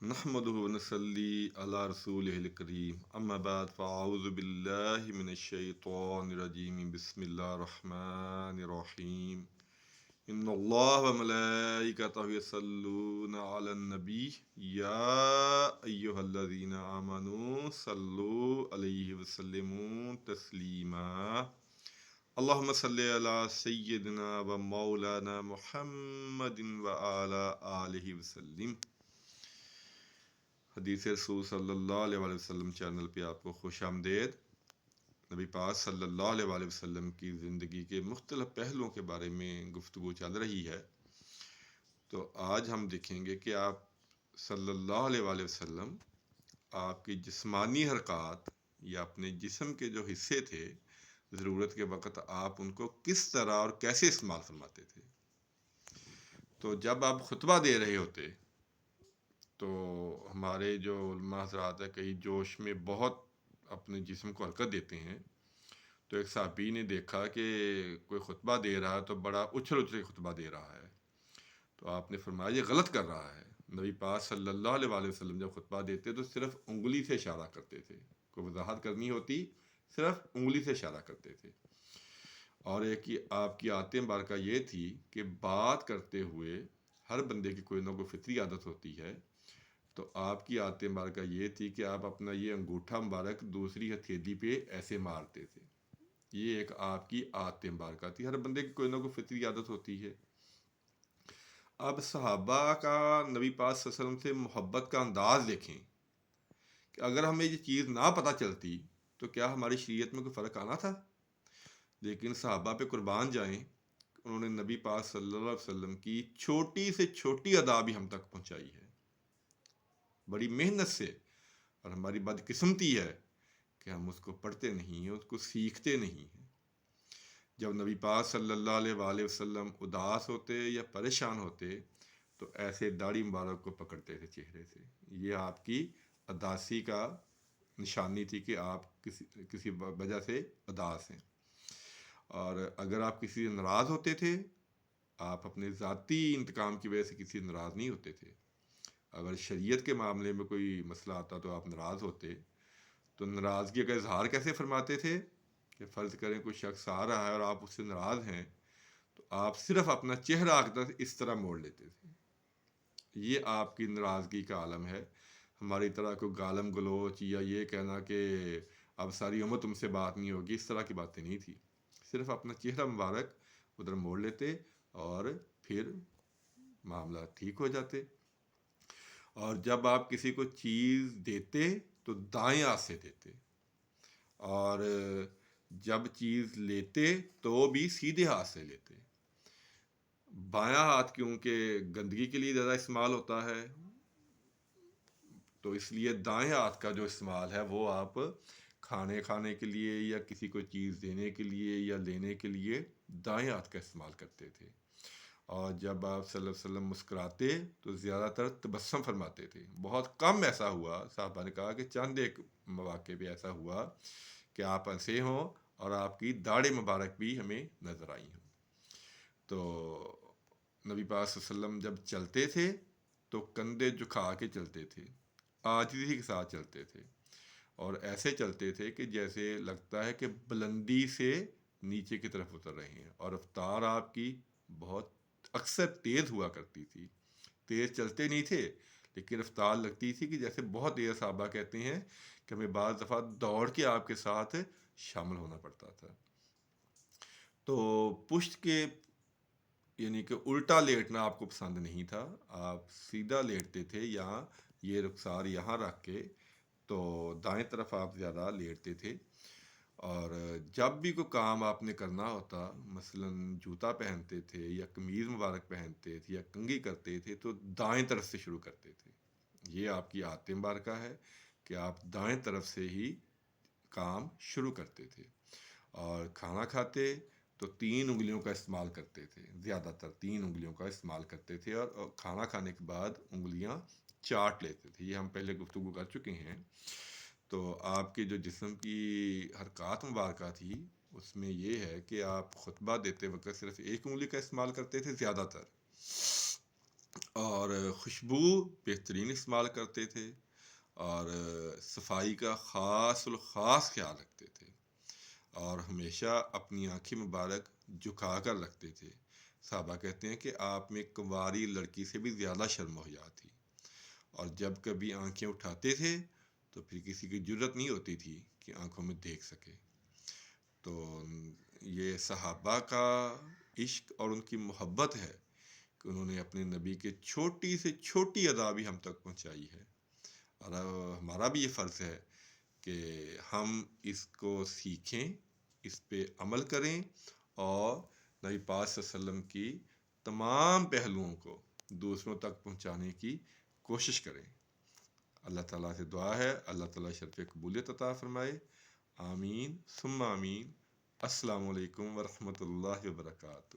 نحمده ونصلي على رسوله الكريم اما بعد فاعوذ بالله من الشيطان الرجيم بسم الله الرحمن الرحيم ان الله وملائكته يصلون على النبي يا ايها الذين امنوا صلوا عليه وسلموا تسليما اللهم صل على سيدنا ومولانا محمد وعلى آله وسلم۔ حدیث رسول صلی اللہ علیہ وآلہ وسلم چینل پہ آپ کو خوش آمدید۔ نبی پاک صلی اللہ علیہ وآلہ وسلم کی زندگی کے مختلف پہلوؤں کے بارے میں گفتگو چل رہی ہے، تو آج ہم دیکھیں گے کہ آپ صلی اللہ علیہ وآلہ وسلم آپ کی جسمانی حرکات یا اپنے جسم کے جو حصے تھے ضرورت کے وقت آپ ان کو کس طرح اور کیسے استعمال فرماتے تھے۔ تو جب آپ خطبہ دے رہے ہوتے تو ہمارے جو علماء حضرات ہیں کئی جوش میں بہت اپنے جسم کو حرکت دیتے ہیں، تو ایک صحابی نے دیکھا کہ کوئی خطبہ دے رہا ہے تو بڑا اچھل اچھل خطبہ دے رہا ہے، تو آپ نے فرمایا یہ غلط کر رہا ہے۔ نبی پاک صلی اللہ علیہ وآلہ وسلم جب خطبہ دیتے تو صرف انگلی سے اشارہ کرتے تھے، کوئی وضاحت کرنی ہوتی صرف انگلی سے اشارہ کرتے تھے۔ اور ایک آپ کی عادت مبارکہ یہ تھی کہ بات کرتے ہوئے ہر بندے کی کوئی نہ کوئی فطری عادت ہوتی ہے، تو آپ کی عادت مبارکہ یہ تھی کہ آپ اپنا یہ انگوٹھا مبارک دوسری ہتھیلی پہ ایسے مارتے تھے۔ یہ ایک آپ کی عادت مبارکہ تھی، ہر بندے کی کوئی نہ کوئی فطری عادت ہوتی ہے۔ اب صحابہ کا نبی پاک صلی اللہ علیہ وسلم سے محبت کا انداز دیکھیں کہ اگر ہمیں یہ چیز نہ پتہ چلتی تو کیا ہماری شریعت میں کوئی فرق آنا تھا؟ لیکن صحابہ پہ قربان جائیں، انہوں نے نبی پاک صلی اللہ علیہ وسلم کی چھوٹی سے چھوٹی ادا بھی ہم تک پہنچائی ہے بڑی محنت سے، اور ہماری بدقسمتی ہے کہ ہم اس کو پڑھتے نہیں ہیں، اس کو سیکھتے نہیں ہیں۔ جب نبی پاک صلی اللہ علیہ وآلہ وسلم اداس ہوتے یا پریشان ہوتے تو ایسے داڑھی مبارک کو پکڑتے تھے چہرے سے، یہ آپ کی اداسی کا نشانی تھی کہ آپ کسی وجہ سے اداس ہیں۔ اور اگر آپ کسی سے ناراض ہوتے تھے، آپ اپنے ذاتی انتقام کی وجہ سے کسی سے ناراض نہیں ہوتے تھے۔ اگر شریعت کے معاملے میں کوئی مسئلہ آتا تو آپ ناراض ہوتے، تو ناراضگی کا اظہار کیسے فرماتے تھے کہ فرض کریں کوئی شخص آ رہا ہے اور آپ اس سے ناراض ہیں تو آپ صرف اپنا چہرہ اس طرح موڑ لیتے تھے۔ یہ آپ کی ناراضگی کا عالم ہے۔ ہماری طرح کوئی گالم گلوچ یا یہ کہنا کہ اب ساری عمر تم سے بات نہیں ہوگی، اس طرح کی باتیں نہیں تھی۔ صرف اپنا چہرہ مبارک ادھر موڑ لیتے اور پھر معاملات ٹھیک ہو جاتے۔ اور جب آپ کسی کو چیز دیتے تو دائیں ہاتھ سے دیتے، اور جب چیز لیتے تو بھی سیدھے ہاتھ سے لیتے۔ بایاں ہاتھ کیونکہ گندگی کے لیے زیادہ استعمال ہوتا ہے، تو اس لیے دائیں ہاتھ کا جو استعمال ہے وہ آپ کھانے کے لیے یا کسی کو چیز دینے کے لیے یا لینے کے لیے دائیں ہاتھ کا استعمال کرتے تھے۔ اور جب آپ صلی اللہ علیہ وسلم مسکراتے تو زیادہ تر تبسم فرماتے تھے۔ بہت کم ایسا ہوا، صاحبہ نے کہا کہ چند ایک مواقع پہ ایسا ہوا کہ آپ ہنسے ہوں اور آپ کی داڑھی مبارک بھی ہمیں نظر آئی ہوں۔ تو نبی پاک صلی اللہ علیہ وسلم جب چلتے تھے تو کندھے جھکا کے چلتے تھے، عاجزی کے ساتھ چلتے تھے، اور ایسے چلتے تھے کہ جیسے لگتا ہے کہ بلندی سے نیچے کی طرف اتر رہے ہیں، اور رفتار آپ کی بہت اکثر تیز ہوا کرتی تھی۔ تیز چلتے نہیں تھے لیکن رفتار لگتی تھی کہ جیسے بہت تیز۔ صحابہ کہتے ہیں کہ ہمیں بعض دفعہ دوڑ کے آپ کے ساتھ شامل ہونا پڑتا تھا۔ تو پشت کے یعنی کہ الٹا لیٹنا آپ کو پسند نہیں تھا، آپ سیدھا لیٹتے تھے، یہاں یہ رخسار یہاں رکھ کے، تو دائیں طرف آپ زیادہ لیٹتے تھے۔ اور جب بھی کوئی کام آپ نے کرنا ہوتا، مثلا جوتا پہنتے تھے یا قمیض مبارک پہنتے تھے یا کنگھی کرتے تھے، تو دائیں طرف سے شروع کرتے تھے۔ یہ آپ کی عادت مبارکہ ہے کہ آپ دائیں طرف سے ہی کام شروع کرتے تھے۔ اور کھانا کھاتے تو 3 انگلیوں کا استعمال کرتے تھے، زیادہ تر 3 انگلیوں کا استعمال کرتے تھے، اور کھانا کھانے کے بعد انگلیاں چاٹ لیتے تھے۔ یہ ہم پہلے گفتگو کر چکے ہیں۔ تو آپ کے جو جسم کی حرکات مبارکہ تھی اس میں یہ ہے کہ آپ خطبہ دیتے وقت صرف ایک انگلی کا استعمال کرتے تھے زیادہ تر، اور خوشبو بہترین استعمال کرتے تھے، اور صفائی کا خاص الخاص خیال رکھتے تھے، اور ہمیشہ اپنی آنکھیں مبارک جھکا کر رکھتے تھے۔ صحابہ کہتے ہیں کہ آپ میں کنواری لڑکی سے بھی زیادہ شرم و حیا تھی، اور جب کبھی آنکھیں اٹھاتے تھے تو پھر کسی کی جرت نہیں ہوتی تھی کہ آنکھوں میں دیکھ سکے۔ تو یہ صحابہ کا عشق اور ان کی محبت ہے کہ انہوں نے اپنے نبی کے چھوٹی سے چھوٹی ادا بھی ہم تک پہنچائی ہے، اور ہمارا بھی یہ فرض ہے کہ ہم اس کو سیکھیں، اس پہ عمل کریں، اور نبی پاک صلی اللہ علیہ وسلم کی تمام پہلوؤں کو دوسروں تک پہنچانے کی کوشش کریں۔ اللہ تعالیٰ سے دعا ہے اللہ تعالیٰ شرف قبولیت عطا فرمائے، آمین ثم آمین۔ السلام علیکم ورحمۃ اللہ وبرکاتہ۔